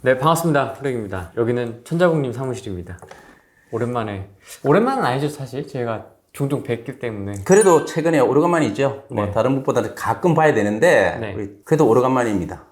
네, 반갑습니다. 후렉입니다. 여기는 천자국님 사무실입니다. 오랜만은 아니죠, 사실. 제가 종종 뵙기 때문에. 그래도 최근에 오래간만이죠. 네. 뭐 다른 분보다는 가끔 봐야 되는데 네. 우리 그래도 오래간만입니다.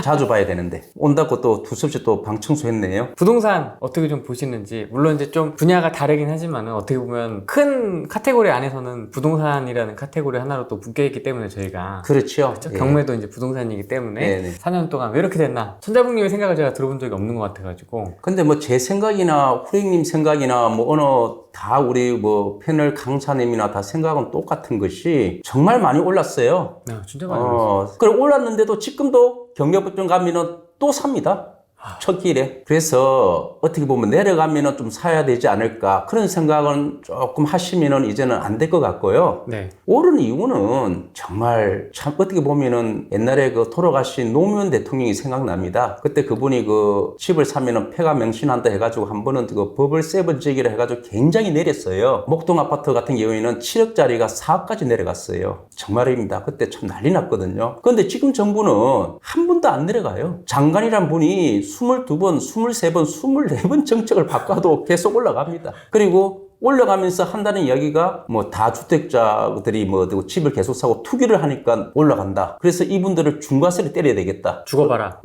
자주 봐야 되는데 온다고 또 두서없이 또 방 청소했네요. 부동산 어떻게 좀 보시는지, 물론 이제 좀 분야가 다르긴 하지만은 어떻게 보면 큰 카테고리 안에서는 부동산이라는 카테고리 하나로 또 묶여있기 때문에 저희가. 그렇죠. 그렇죠? 예. 경매도 이제 부동산이기 때문에 네네. 4년 동안 왜 이렇게 됐나? 천자국님의 생각을 제가 들어본 적이 없는 것 같아가지고. 근데 뭐 제 생각이나 후랭님 생각이나 뭐 어느 다 우리 뭐 패널 강사님이나 다 생각은 똑같은 것이 정말 많이 올랐어요. 네, 진짜 많이 올랐어요. 그래 올랐는데도 지금도 경매법정 가면은 또 삽니다. 첫 길에. 그래서 어떻게 보면 내려가면은 좀 사야 되지 않을까 그런 생각은 조금 하시면은 이제는 안 될 것 같고요. 네. 오른 이유는 정말 참 어떻게 보면은 옛날에 그 돌아가신 노무현 대통령이 생각납니다. 그때 그분이 그 집을 사면은 폐가 명신한다 해가지고 한 번은 그 법을 세번지기를 해가지고 굉장히 내렸어요. 목동 아파트 같은 경우에는 7억짜리가 4억까지 내려갔어요. 정말입니다. 그때 참 난리 났거든요. 그런데 지금 정부는 한 번도 안 내려가요. 장관이란 분이 22번, 23번, 24번 정책을 바꿔도 계속 올라갑니다. 그리고 올라가면서 한다는 이야기가 뭐 다주택자들이 뭐 집을 계속 사고 투기를 하니까 올라간다. 그래서 이분들을 중과세를 때려야 되겠다. 죽어봐라.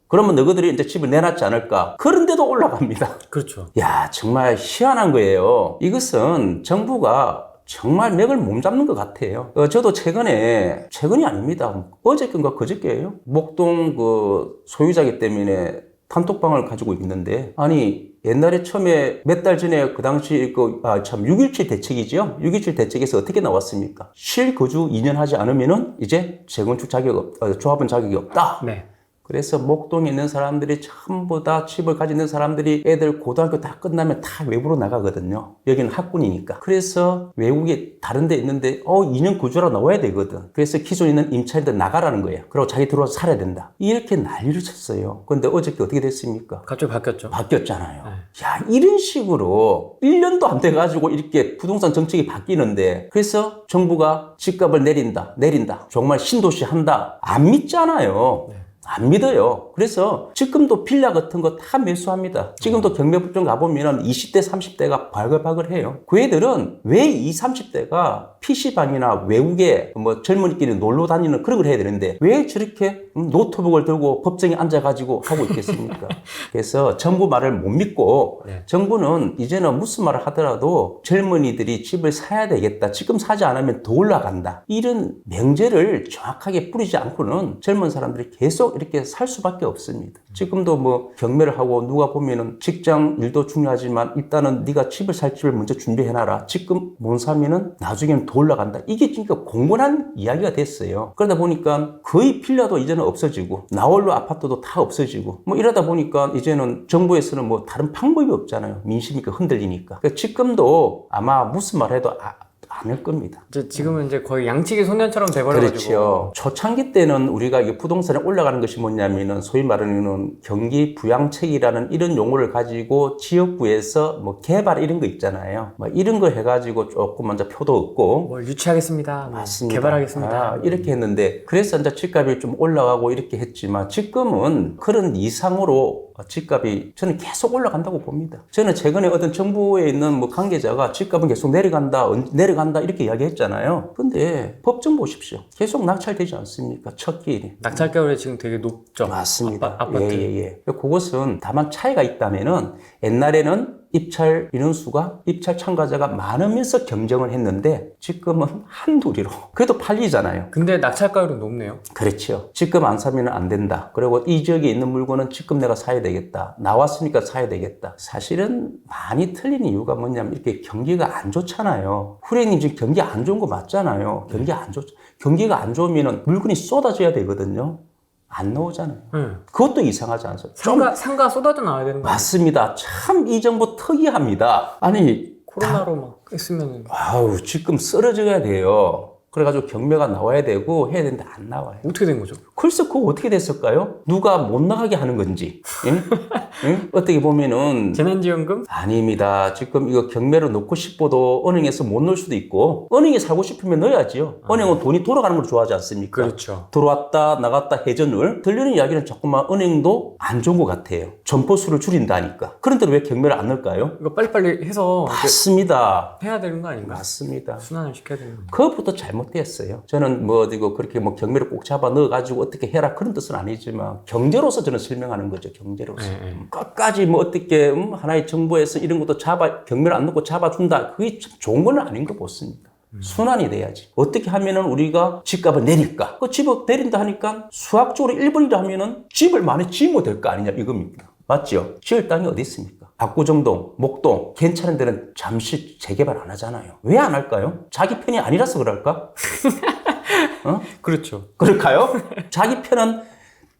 그러면 너희들이 이제 집을 내놨지 않을까. 그런데도 올라갑니다. 그렇죠. 야, 정말 희한한 거예요. 이것은 정부가 정말 맥을 못 잡는 것 같아요. 저도 최근이 아닙니다. 어저께인가 그저께예요. 목동 그 소유자기 때문에 단톡방을 가지고 있는데, 아니, 옛날에 처음에 몇 달 전에 그 당시 6.17 대책이죠. 6.17 대책에서 어떻게 나왔습니까? 실거주 2년 하지 않으면은 이제 재건축 조합원 자격이 없다. 네. 그래서 목동에 있는 사람들이 전부 다 집을 가지고 있는 사람들이 애들 고등학교 다 끝나면 다 외부로 나가거든요. 여기는 학군이니까. 그래서 외국에 다른 데 있는데 2년 거주하러 나와야 되거든. 그래서 기존에 있는 임차인들 나가라는 거예요. 그리고 자기 들어와서 살아야 된다. 이렇게 난리를 쳤어요. 그런데 어저께 어떻게 됐습니까? 갑자기 바뀌었죠. 바뀌었잖아요. 네. 야, 이런 식으로 1년도 안 돼가지고 이렇게 부동산 정책이 바뀌는데, 그래서 정부가 집값을 내린다. 정말 신도시 한다. 안 믿잖아요. 네. 안 믿어요. 그래서 지금도 빌라 같은 거 다 매수합니다. 지금도 경매법정 가보면 20대, 30대가 바글바글해요. 그 애들은 왜 20, 30대가 PC방이나 외국에 뭐 젊은이끼리 놀러 다니는 그런 걸 해야 되는데 왜 저렇게 노트북을 들고 법정에 앉아가지고 하고 있겠습니까? 그래서 정부 말을 못 믿고 네. 정부는 이제는 무슨 말을 하더라도 젊은이들이 집을 사야 되겠다. 지금 사지 않으면 더 올라간다. 이런 명제를 정확하게 뿌리지 않고는 젊은 사람들이 계속 이렇게 살 수밖에 없습니다. 지금도 뭐 경매를 하고 누가 보면은 직장 일도 중요하지만 일단은 네가 집을 살 집을 먼저 준비해놔라. 지금 못 사면은 나중에는 더 올라간다. 이게 진짜 공분한 이야기가 됐어요. 그러다 보니까 거의 빌라도 이제는 없어지고 나홀로 아파트도 다 없어지고 뭐 이러다 보니까 이제는 정부에서는 뭐 다른 방법이 없잖아요. 민심이 흔들리니까. 그러니까 지금도 아마 무슨 말 해도 않을 겁니다. 지금은 이제 거의 양치기 소년처럼 돼버려가지고. 그렇죠. 초창기 때는 우리가 이 부동산에 올라가는 것이 뭐냐면은 소위 말하는 경기 부양책이라는 이런 용어를 가지고 지역구에서 뭐 개발 이런 거 있잖아요. 뭐 이런 거 해가지고 조금 먼저 표도 얻고. 뭘 유치하겠습니다. 맞습니다. 개발하겠습니다. 이렇게 했는데 그래서 이제 집값이 좀 올라가고 이렇게 했지만 지금은 그런 이상으로 집값이 저는 계속 올라간다고 봅니다. 저는 최근에 어떤 정부에 있는 뭐 관계자가 집값은 계속 내려간다 이렇게 이야기했잖아요. 근데 법정 보십시오. 계속 낙찰되지 않습니까? 첫 기일이. 낙찰가율이 지금 되게 높죠. 맞습니다. 아파트. 예. 그것은 다만 차이가 있다면은 옛날에는 입찰 인원수가 입찰 참가자가 많으면서 경쟁을 했는데 지금은 한둘이로 그래도 팔리잖아요. 근데 낙찰가율은 높네요. 그렇죠. 지금 안 사면 안 된다. 그리고 이 지역에 있는 물건은 지금 내가 사야 되겠다. 나왔으니까 사야 되겠다. 사실은 많이 틀린 이유가 뭐냐면 이렇게 경기가 안 좋잖아요. 후레님 지금 경기 안 좋은 거 맞잖아요. 경기가 안 좋으면 물건이 쏟아져야 되거든요. 안 나오잖아요. 그것도 이상하지 않습니까? 상가 쏟아져 나와야 되는 거 아니에요? 맞습니다. 참 이 정부 특이합니다. 아니 코로나로 막 있으면 지금 쓰러져야 돼요. 그래가지고 경매가 나와야 되고 해야 되는데 안 나와요. 어떻게 된 거죠? 글쎄 그거 어떻게 됐을까요? 누가 못 나가게 하는 건지. 예? 응? 어떻게 보면은 재난지원금? 아닙니다. 지금 이거 경매로 넣고 싶어도 은행에서 못 넣을 수도 있고 은행에 사고 싶으면 넣어야지요. 은행은 돈이 돌아가는 걸 좋아하지 않습니까? 그렇죠. 들어왔다 나갔다 회전율 들리는 이야기는 자꾸만 은행도 안 좋은 것 같아요. 점포수를 줄인다니까. 그런데 왜 경매를 안 넣을까요? 이거 빨리빨리 해서 이렇게 맞습니다. 해야 되는 거 아닌가? 맞습니다. 순환을 시켜야 되는 거. 그것부터 잘못되었어요. 저는 뭐 어디고 그렇게 뭐 경매를 꼭 잡아 넣어가지고 어떻게 해라 그런 뜻은 아니지만 경제로서 저는 설명하는 거죠. 경제로서. 네. 끝까지 뭐 어떻게 하나의 정부에서 이런 것도 경매를 안 넣고 잡아준다. 그게 참 좋은 건 아닌 거 같습니다. 순환이 돼야지. 어떻게 하면은 우리가 집값을 내릴까? 그 집을 내린다 하니까 수학적으로 1번이라 하면은 집을 많이 지으면 될 거 아니냐 이겁니다. 맞죠? 지을 땅이 어디 있습니까? 압구정동, 목동 괜찮은 데는 잠시 재개발 안 하잖아요. 왜 안 할까요? 자기 편이 아니라서 그럴까? 그렇죠. 그럴까요? 자기 편은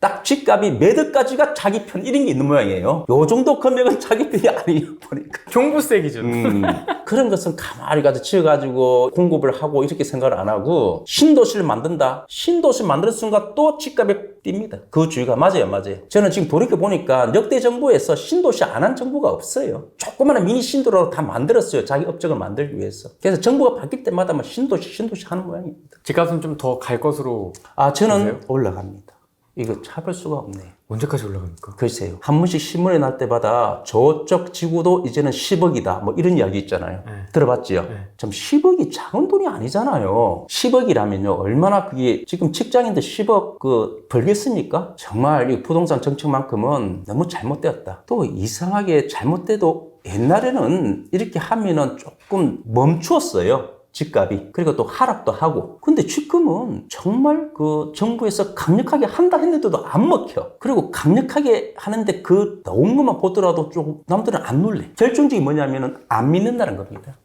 딱 집값이 매덕까지가 자기 편 이런 게 있는 모양이에요. 요 정도 금액은 자기 편이 아니에요 보니까. 종부세 기준. 그런 것은 가만히 가서 지어가지고 공급을 하고 이렇게 생각을 안 하고 신도시를 만든다. 신도시를 만드는 순간 또 집값이 뜁니다. 그 주의가 맞아요. 저는 지금 돌이켜보니까 역대 정부에서 신도시 안 한 정부가 없어요. 조그마한 미니 신도로 다 만들었어요. 자기 업적을 만들기 위해서. 그래서 정부가 바뀔 때마다 막 신도시 하는 모양입니다. 집값은 좀 더 갈 것으로. 저는 보세요? 올라갑니다. 이거 참을 수가 없네요. 언제까지 올라갑니까? 글쎄요. 한 번씩 신문에 날 때마다 저쪽 지구도 이제는 10억이다. 뭐 이런 이야기 있잖아요. 네. 들어봤지요? 네. 참 10억이 작은 돈이 아니잖아요. 10억이라면요. 얼마나 그게 지금 직장인들 10억 벌겠습니까? 정말 이 부동산 정책만큼은 너무 잘못되었다. 또 이상하게 잘못돼도 옛날에는 이렇게 하면은 조금 멈추었어요. 집값이. 그리고 또 하락도 하고. 근데 지금은 정말 그 정부에서 강력하게 한다 했는데도 안 먹혀. 그리고 강력하게 하는데 그 나온 것만 보더라도 좀 남들은 안 놀래. 결정적인 뭐냐면은 안 믿는다는 겁니다.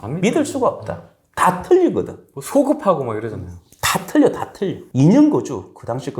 안 믿을 수가 없다. 다 틀리거든. 뭐 소급하고 막 이러잖아요. 다 틀려. 2년 거주. 그 당시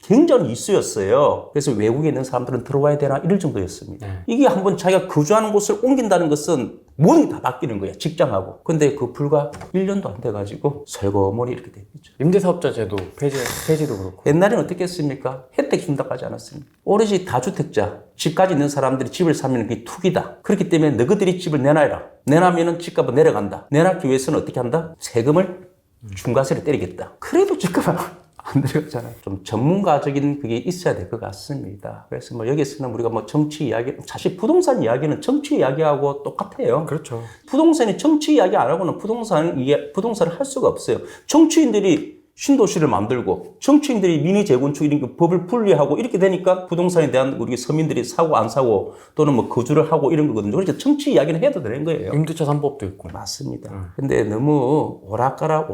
굉장히 이슈였어요. 그래서 외국에 있는 사람들은 들어와야 되나 이럴 정도였습니다. 네. 이게 한번 자기가 거주하는 곳을 옮긴다는 것은 모든 게 다 바뀌는 거야. 직장하고. 근데 그 불과 1년도 안 돼가지고 설거머니 이렇게 됐죠. 임대사업자 제도 폐지도 그렇고. 옛날에는 어떻게 했습니까? 혜택 준다고 하지 않았습니까? 오로지 다주택자, 집까지 있는 사람들이 집을 사면 그게 투기다. 그렇기 때문에 너희들이 집을 내놔라. 내놔면은 집값은 내려간다. 내놨기 위해서는 어떻게 한다? 세금을 중과세를 때리겠다. 그래도 집값은 안 내려가잖아요. 좀 전문가적인 그게 있어야 될 것 같습니다. 그래서 뭐 여기서는 우리가 뭐 정치 이야기, 사실 부동산 이야기는 정치 이야기하고 똑같아요. 그렇죠. 부동산이 정치 이야기 안 하고는 부동산을 할 수가 없어요. 정치인들이 신도시를 만들고 정치인들이 민의 재건축 이런 거 법을 분리하고 이렇게 되니까 부동산에 대한 우리 서민들이 사고 안 사고 또는 뭐 거주를 하고 이런 거거든요. 그래서 정치 이야기는 해도 되는 거예요. 임대차 3법도 있고. 맞습니다. 근데 너무 오락가락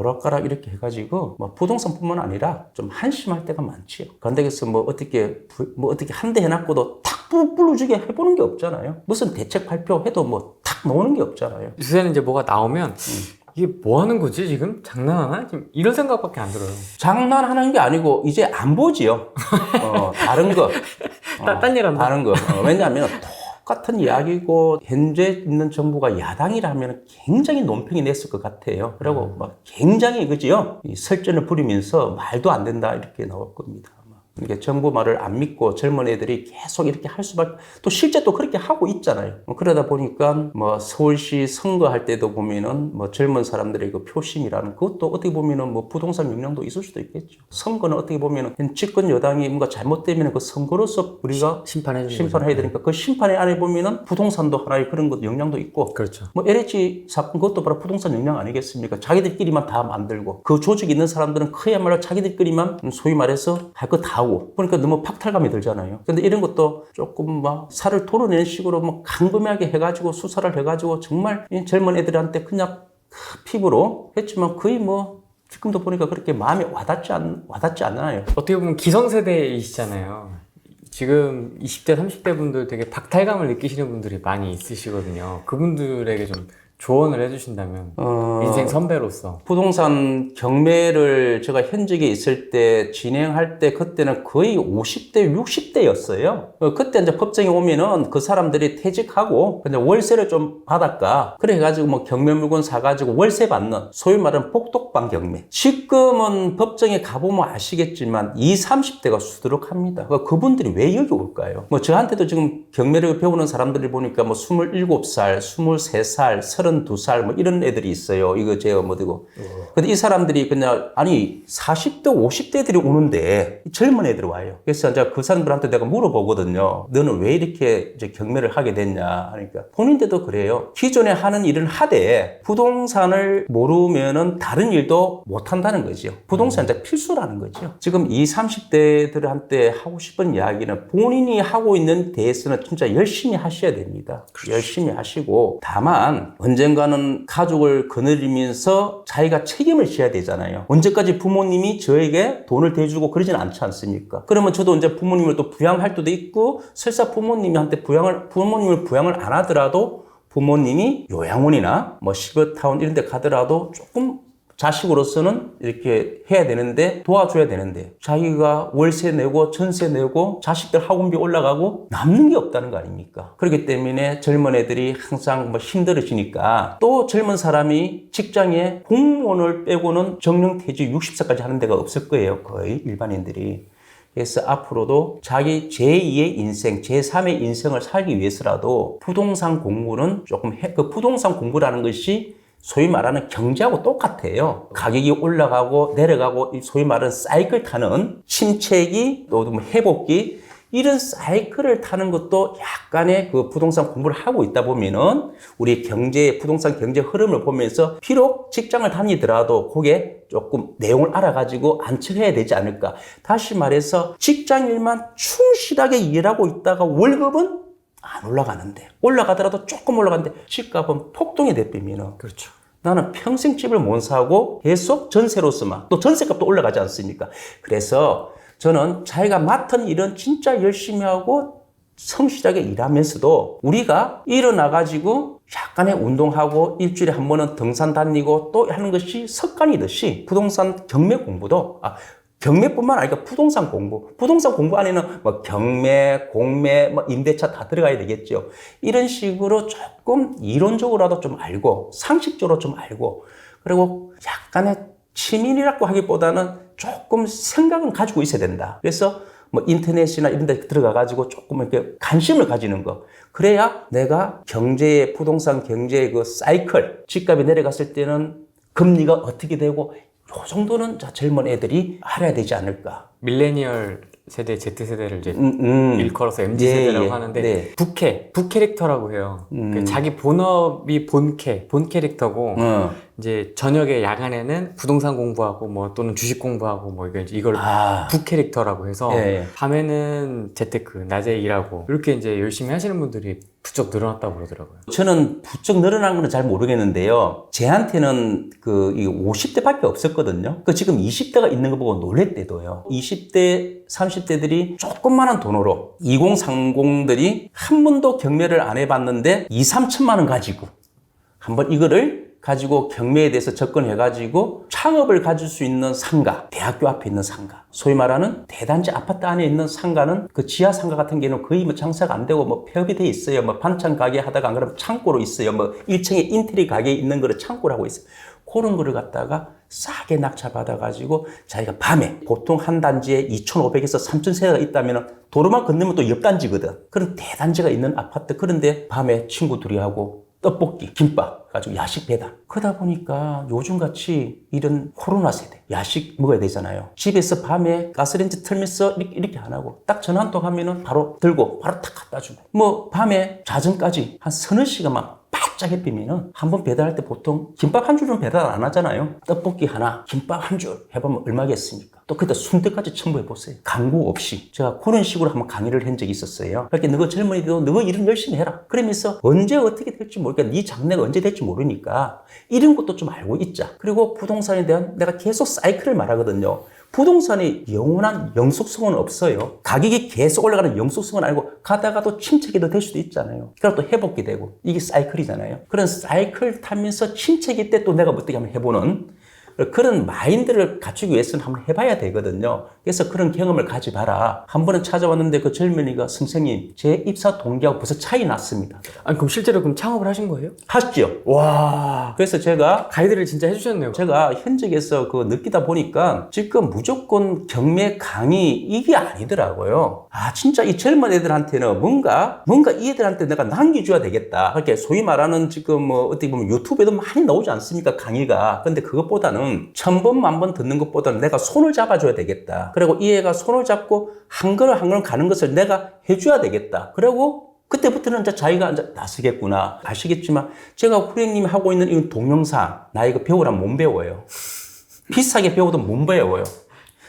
이렇게 해가지고 뭐 부동산뿐만 아니라 좀 한심할 때가 많지요. 그런데 그래서 뭐 어떻게 한 대 해놨고도 탁 불러주게 해보는 게 없잖아요. 무슨 대책 발표해도 뭐 탁 나오는 게 없잖아요. 요새는 이제 뭐가 나오면 이게 뭐 하는 거지 지금? 장난하나? 지금 이런 생각밖에 안 들어요. 장난하는 게 아니고 이제 안 보지요. 다른 거. 딴 일 한다? 다른 거. 왜냐하면 똑같은 이야기고 현재 있는 정부가 야당이라면 굉장히 논평이 냈을 것 같아요. 그리고 막 굉장히 그지요. 이 설전을 부리면서 말도 안 된다 이렇게 나올 겁니다. 이게 정부 말을 안 믿고 젊은 애들이 계속 이렇게 할 수밖에, 또 실제 또 그렇게 하고 있잖아요. 그러다 보니까 뭐 서울시 선거할 때도 보면은 뭐 젊은 사람들의 그 표심이라는 그것도 어떻게 보면은 뭐 부동산 영향도 있을 수도 있겠죠. 선거는 어떻게 보면은 집권 여당이 뭔가 잘못되면 그 선거로서 우리가 심판해야 되니까 그 심판에 안에 보면은 부동산도 하나의 그런 것 영향도 있고. 그렇죠. 뭐 LH 사건 그것도 바로 부동산 영향 아니겠습니까? 자기들끼리만 다 만들고 그 조직이 있는 사람들은 그야말로 자기들끼리만 소위 말해서 할 거 다 하고. 그러니까 너무 박탈감이 들잖아요. 근데 이런 것도 조금 막 살을 토로내는 식으로 막 강금하게 해가지고 수사를 해가지고 정말 이 젊은 애들한테 그냥 피부로 했지만 거의 뭐 지금도 보니까 그렇게 마음에 와닿지 않아요. 어떻게 보면 기성세대이시잖아요. 지금 20대, 30대 분들 되게 박탈감을 느끼시는 분들이 많이 있으시거든요. 그분들에게 좀 조언을 해주신다면 인생 선배로서 부동산 경매를 제가 현직에 있을 때 진행할 때 그때는 거의 50대, 60대였어요. 그때 이제 법정에 오면은 그 사람들이 퇴직하고 그냥 월세를 좀 받았까. 그래가지고 뭐 경매 물건 사가지고 월세 받는 소위 말하는 복독방 경매. 지금은 법정에 가보면 아시겠지만 20, 30대가 수두룩합니다. 그분들이 왜 여기 올까요? 뭐 저한테도 지금 경매를 배우는 사람들이 보니까 뭐 27살, 23살, 32살 뭐 이런 애들이 있어요. 이거 제가 뭐 되고. 근데 이 사람들이 그냥 아니 40대, 50대들이 오는데 젊은 애들이 와요. 그래서 이제 그 사람들한테 내가 물어보거든요. 너는 왜 이렇게 이제 경매를 하게 됐냐 하니까 본인들도 그래요. 기존에 하는 일은 하되 부동산을 모르면은 다른 일도 못 한다는 거죠. 부동산 이제 필수라는 거죠. 지금 20, 30대들한테 하고 싶은 이야기는 본인이 하고 있는 데에서는 진짜 열심히 하셔야 됩니다. 그렇죠. 열심히 하시고 다만 언젠가는 가족을 거느리면서 자기가 책임을 져야 되잖아요. 언제까지 부모님이 저에게 돈을 대주고 그러진 않지 않습니까? 그러면 저도 이제 부모님을 또 부양할 때도 있고 설사 부모님한테 부모님을 부양을 안 하더라도 부모님이 요양원이나 뭐 시버타운 이런 데 가더라도 조금 자식으로서는 이렇게 해야 되는데 도와줘야 되는데 자기가 월세 내고 전세 내고 자식들 학원비 올라가고 남는 게 없다는 거 아닙니까? 그렇기 때문에 젊은 애들이 항상 뭐 힘들어지니까 또 젊은 사람이 직장에 공무원을 빼고는 정년퇴직 60세까지 하는 데가 없을 거예요. 거의 일반인들이. 그래서 앞으로도 자기 제2의 인생, 제3의 인생을 살기 위해서라도 부동산 공부는 조금 그 부동산 공부라는 것이 소위 말하는 경제하고 똑같아요. 가격이 올라가고 내려가고 소위 말하는 사이클 타는 침체기, 또 뭐 회복기 이런 사이클을 타는 것도 약간의 그 부동산 공부를 하고 있다 보면은 우리 부동산 경제 흐름을 보면서 비록 직장을 다니더라도 그게 조금 내용을 알아가지고 안착해야 되지 않을까. 다시 말해서 직장 일만 충실하게 일하고 있다가 월급은 안 올라가는데 올라가더라도 조금 올라가는데 집값은 폭등이 돼버리면 그렇죠. 나는 평생 집을 못 사고 계속 전세로서만 또 전세값도 올라가지 않습니까? 그래서 저는 자기가 맡은 일은 진짜 열심히 하고 성실하게 일하면서도 우리가 일어나가지고 약간의 운동하고 일주일에 한 번은 등산 다니고 또 하는 것이 습관이듯이 부동산 경매 공부도 경매뿐만 아니라 부동산 공부 안에는 뭐 경매, 공매, 뭐 임대차 다 들어가야 되겠죠. 이런 식으로 조금 이론적으로라도 좀 알고 상식적으로 좀 알고 그리고 약간의 취미라고 하기보다는 조금 생각은 가지고 있어야 된다. 그래서 뭐 인터넷이나 이런 데 들어가가지고 조금 이렇게 관심을 가지는 거. 그래야 내가 부동산 경제의 그 사이클, 집값이 내려갔을 때는 금리가 어떻게 되고 요 정도는 젊은 애들이 알아야 되지 않을까. 밀레니얼 세대, Z세대를 이제 일컬어서 MZ세대라고 예, 하는데 네. 부캐릭터라고 해요. 자기 본업이 본 캐릭터고 이제 저녁에 야간에는 부동산 공부하고 뭐 또는 주식 공부하고 뭐 이걸 부캐릭터라고 해서 예. 밤에는 재테크, 낮에 일하고 이렇게 이제 열심히 하시는 분들이 부쩍 늘어났다고 그러더라고요. 저는 부쩍 늘어난 거는 잘 모르겠는데요. 제한테는 이 50대밖에 없었거든요. 지금 20대가 있는 거 보고 놀랬대도요. 20대, 30대들이 조금만한 돈으로 2030들이 한 번도 경매를 안 해봤는데 2, 3천만 원 가지고 한번 이거를 가지고 경매에 대해서 접근해가지고 창업을 가질 수 있는 상가, 대학교 앞에 있는 상가, 소위 말하는 대단지 아파트 안에 있는 상가는 그 지하 상가 같은 경우는 거의 뭐 장사가 안 되고 뭐 폐업이 돼 있어요. 뭐 반찬 가게 하다가 안 그러면 창고로 있어요. 뭐 1층에 인테리어 가게에 있는 거를 창고로 하고 있어요. 그런 거를 갖다가 싸게 낙찰받아가지고 자기가 밤에 보통 한 단지에 2,500에서 3,000세대가 있다면 도로만 건너면 또 옆 단지거든. 그런 대단지가 있는 아파트 그런데 밤에 친구들이 하고 떡볶이, 김밥 가지고 야식 배달. 그러다 보니까 요즘같이 이런 코로나 세대 야식 먹어야 되잖아요. 집에서 밤에 가스레인지 틀면서 이렇게 안 하고 딱 전화 한 통 하면은 바로 들고 바로 탁 갖다 주고 뭐 밤에 자정까지 한 서너 시간만 바짝 해피면은 한 번 배달할 때 보통 김밥 한 줄은 배달 안 하잖아요. 떡볶이 하나, 김밥 한 줄 해보면 얼마겠습니까? 또 그때 순대까지 첨부해보세요. 광고 없이. 제가 그런 식으로 한번 강의를 한 적이 있었어요. 그렇게 너가 젊은이도 너가 일은 열심히 해라. 그러면서 언제 어떻게 될지 모르니까 네 장래가 언제 될지 모르니까 이런 것도 좀 알고 있자. 그리고 부동산에 대한 내가 계속 사이클을 말하거든요. 부동산이 영원한 영속성은 없어요. 가격이 계속 올라가는 영속성은 아니고 가다가도 침체기도 될 수도 있잖아요. 그러다 또 회복이 되고 이게 사이클이잖아요. 그런 사이클 타면서 침체기 때 또 내가 어떻게 한번 해보는 그런 마인드를 갖추기 위해서는 한번 해봐야 되거든요. 그래서 그런 경험을 가져봐라. 한 번은 찾아왔는데 그 젊은이가 선생님 제 입사 동기하고 벌써 차이 났습니다. 아니 그럼 실제로 그럼 창업을 하신 거예요? 하시죠. 와. 그래서 제가 가이드를 진짜 해주셨네요. 제가 현직에서 그 느끼다 보니까 지금 무조건 경매 강의 이게 아니더라고요. 아 진짜 이 젊은 애들한테는 뭔가 이 애들한테 내가 남겨줘야 되겠다. 이렇게 소위 말하는 지금 뭐 어떻게 보면 유튜브에도 많이 나오지 않습니까 강의가. 근데 그것보다는 1000번, 10,000번 듣는 것보다는 내가 손을 잡아줘야 되겠다. 그리고 이 애가 손을 잡고 한 걸음 한 걸음 가는 것을 내가 해줘야 되겠다. 그리고 그때부터는 이제 자기가 이제 나서겠구나. 아시겠지만 제가 후랭님이 하고 있는 이 동영상 나 이거 배우라면 못 배워요. 비싸게 배워도 못 배워요.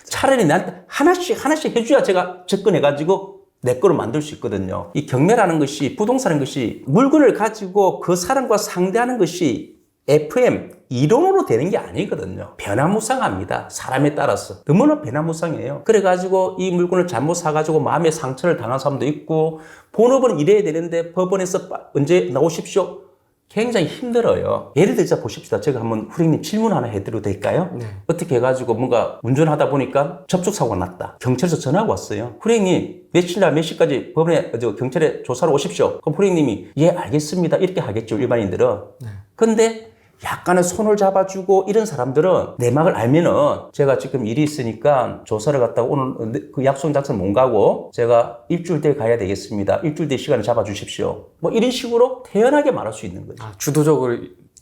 차라리 나한테 하나씩 해줘야 제가 접근해가지고 내 거로 만들 수 있거든요. 이 경매라는 것이 부동산인 것이 물건을 가지고 그 사람과 상대하는 것이 FM 이론으로 되는 게 아니거든요. 변화무쌍합니다. 사람에 따라서. 너무나 변화무쌍해요. 그래가지고 이 물건을 잘못 사가지고 마음에 상처를 당한 사람도 있고 본업은 이래야 되는데 법원에서 언제 나오십시오? 굉장히 힘들어요. 예를 들자 보십시다. 제가 한번 후랭님 질문 하나 해드려도 될까요? 네. 어떻게 해가지고 뭔가 운전하다 보니까 접촉사고가 났다. 경찰에서 전화가 왔어요. 후랭님 며칠 날 몇 시까지 법원에 경찰에 조사로 오십시오. 그럼 후랭님이 예 알겠습니다. 이렇게 하겠죠. 일반인들은. 네. 근데 약간의 손을 잡아주고 이런 사람들은 내막을 알면은 제가 지금 일이 있으니까 조사를 갔다가 오늘 그 약속 장소를 못 가고 제가 일주일 뒤에 가야 되겠습니다. 일주일 뒤에 시간을 잡아주십시오. 뭐 이런 식으로 태연하게 말할 수 있는 거죠. 아, 주도적으로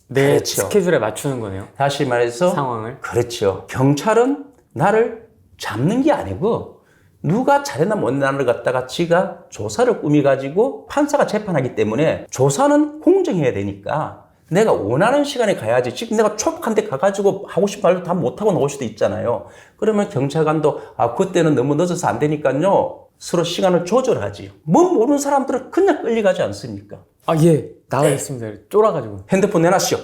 내 그렇죠. 스케줄에 맞추는 거네요. 다시 말해서 상황을. 그렇죠. 경찰은 나를 잡는 게 아니고 누가 잘했나 못했나를 갖다가 지가 조사를 꾸미가지고 판사가 재판하기 때문에 조사는 공정해야 되니까 내가 원하는 시간에 가야지. 지금 내가 촉한 데 가가지고 하고 싶은 말도 다 못하고 나올 수도 있잖아요. 그러면 경찰관도 그때는 너무 늦어서 안 되니까요. 서로 시간을 조절하지요. 뭐 모르는 사람들은 그냥 끌려가지 않습니까? 아, 예. 나가겠습니다. 쫄아가지고. 핸드폰 내놔시오.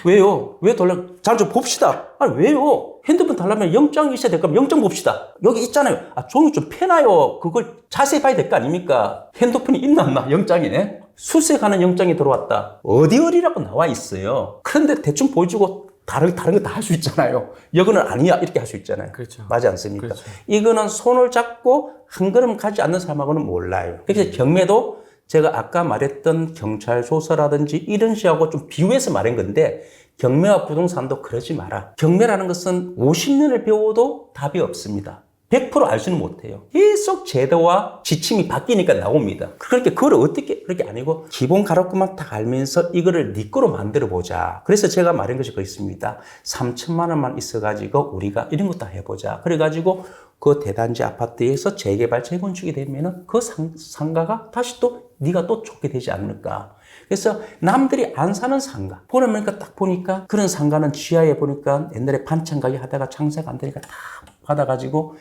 왜요? 왜 달라? 잘 좀 봅시다. 아니, 왜요? 핸드폰 달라면 영장이 있어야 될 거면 영장 봅시다. 여기 있잖아요. 종이 좀 펴놔요. 그걸 자세히 봐야 될 거 아닙니까? 핸드폰이 있나 없나? 영장이네. 수색하는 영장이 들어왔다. 어디라고 나와 있어요. 그런데 대충 보여주고 다른 거 다 할 수 있잖아요. 이거는 아니야. 이렇게 할 수 있잖아요. 그렇죠. 맞지 않습니까? 그렇죠. 이거는 손을 잡고 한 걸음 가지 않는 사람하고는 몰라요. 그래서 경매도 제가 아까 말했던 경찰 조사라든지 이런 식하고 좀 비유해서 말한 건데 경매와 부동산도 그러지 마라. 경매라는 것은 50년을 배워도 답이 없습니다. 100% 알지는 못해요. 계속 제도와 지침이 바뀌니까 나옵니다. 그렇게 그걸 어떻게 그렇게 아니고 기본 가락구만 딱 알면서 이거를 네 거로 만들어 보자. 그래서 제가 말한 것이 그렇습니다. 3천만 원만 있어가지고 우리가 이런 거 다 해보자. 그래가지고 그 대단지 아파트에서 재개발 재건축이 되면은 그 상가가 다시 또 네가 또 좋게 되지 않을까. 그래서 남들이 안 사는 상가 보니까 딱 보니까 그런 상가는 지하에 보니까 옛날에 반찬 가게 하다가 장사가 안 되니까 다 받아가지고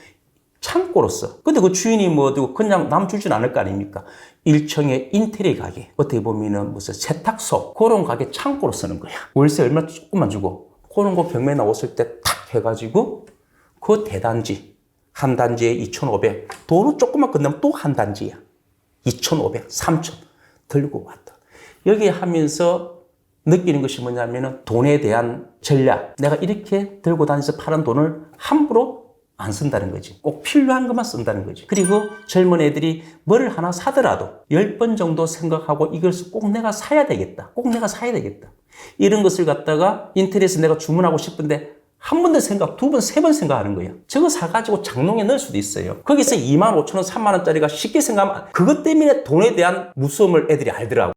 창고로서. 근데 그 주인이 뭐 그냥 남 주진 않을 거 아닙니까? 1층에 인테리어 가게, 어떻게 보면은 무슨 세탁소, 그런 가게 창고로 쓰는 거야. 월세 얼마 조금만 주고. 그런 거 경매 나왔을 때 탁 해가지고 그 대단지, 한 단지에 2,500. 도로 조금만 끝나면 또 한 단지야. 2,500, 3,000 들고 왔다. 여기 하면서 느끼는 것이 뭐냐면은 돈에 대한 전략. 내가 이렇게 들고 다니면서 파는 돈을 함부로 안 쓴다는 거지. 꼭 필요한 것만 쓴다는 거지. 그리고 젊은 애들이 뭘 하나 사더라도 10번 정도 생각하고 이것을 꼭 내가 사야 되겠다. 꼭 내가 사야 되겠다. 이런 것을 갖다가 인터넷에서 내가 주문하고 싶은데 한 번 더 생각, 두 번, 세 번 생각하는 거예요. 저거 사가지고 장롱에 넣을 수도 있어요. 거기서 25,000원, 3만 원짜리가 쉽게 생각하면 그것 때문에 돈에 대한 무서움을 애들이 알더라고.